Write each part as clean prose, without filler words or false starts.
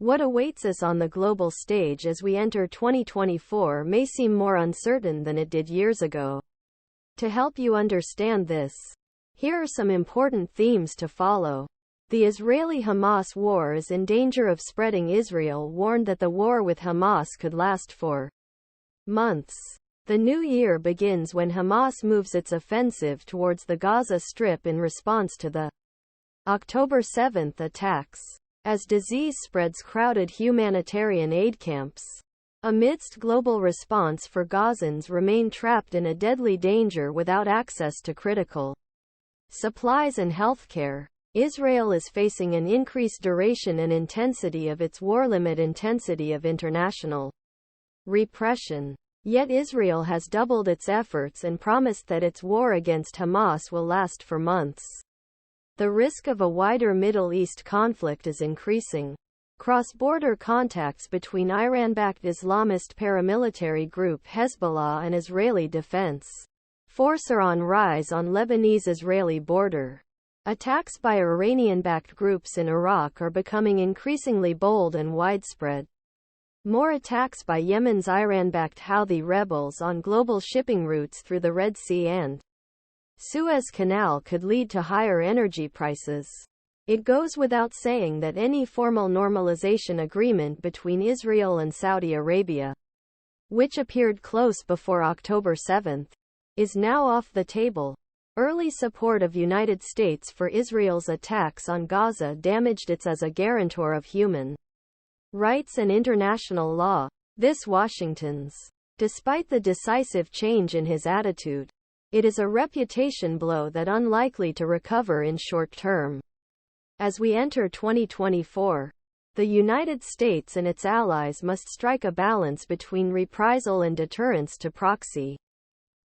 What awaits us on the global stage as we enter 2024 may seem more uncertain than it did years ago. To help you understand this, here are some important themes to follow. The Israeli-Hamas war is in danger of spreading. Israel warned that the war with Hamas could last for months. The new year begins when Hamas moves its offensive towards the Gaza Strip in response to the October 7 attacks. As disease spreads, crowded humanitarian aid camps. Amidst global response for Gazans remain trapped in a deadly danger without access to critical supplies and healthcare. Israel is facing an increased duration and intensity of its war, limit intensity of international repression. Yet Israel has doubled its efforts and promised that its war against Hamas will last for months. The risk of a wider Middle East conflict is increasing. Cross-border contacts between Iran-backed Islamist paramilitary group Hezbollah and Israeli Defense Force are on rise on Lebanese-Israeli border. Attacks by Iranian-backed groups in Iraq are becoming increasingly bold and widespread. More attacks by Yemen's Iran-backed Houthi rebels on global shipping routes through the Red Sea and Suez Canal could lead to higher energy prices. It goes without saying that any formal normalization agreement between Israel and Saudi Arabia, which appeared close before October 7, is now off the table. Early support of United States for Israel's attacks on Gaza damaged it as a guarantor of human rights and international law. This Washington's. Despite the decisive change in his attitude, it is a reputation blow that unlikely to recover in short term. As we enter 2024, the United States and its allies must strike a balance between reprisal and deterrence to proxy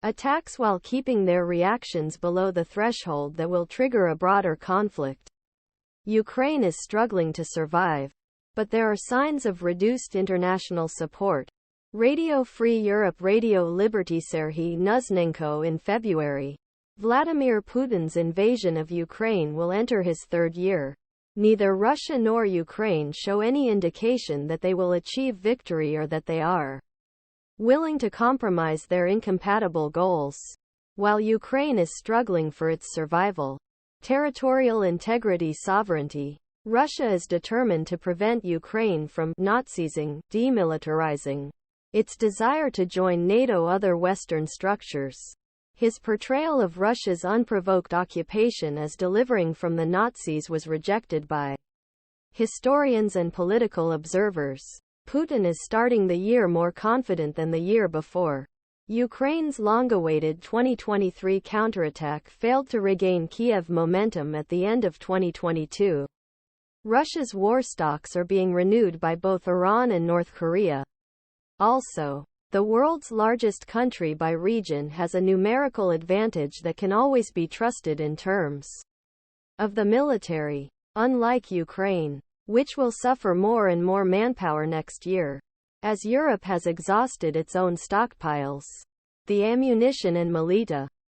attacks while keeping their reactions below the threshold that will trigger a broader conflict. Ukraine is struggling to survive, but there are signs of reduced international support. Radio Free Europe, Radio Liberty. Serhiy Nuznenko in February. Vladimir Putin's invasion of Ukraine will enter his third year. Neither Russia nor Ukraine show any indication that they will achieve victory or that they are willing to compromise their incompatible goals. While Ukraine is struggling for its survival, territorial integrity, sovereignty, Russia is determined to prevent Ukraine from Nazising, demilitarizing its desire to join NATO, other Western structures. His portrayal of Russia's unprovoked occupation as delivering from the Nazis was rejected by historians and political observers. Putin is starting the year more confident than the year before. Ukraine's long-awaited 2023 counterattack failed to regain Kiev momentum at the end of 2022. Russia's war stocks are being renewed by both Iran and North Korea. Also, the world's largest country by region has a numerical advantage that can always be trusted in terms of the military. Unlike Ukraine, which will suffer more and more manpower next year, as Europe has exhausted its own stockpiles. The ammunition and militia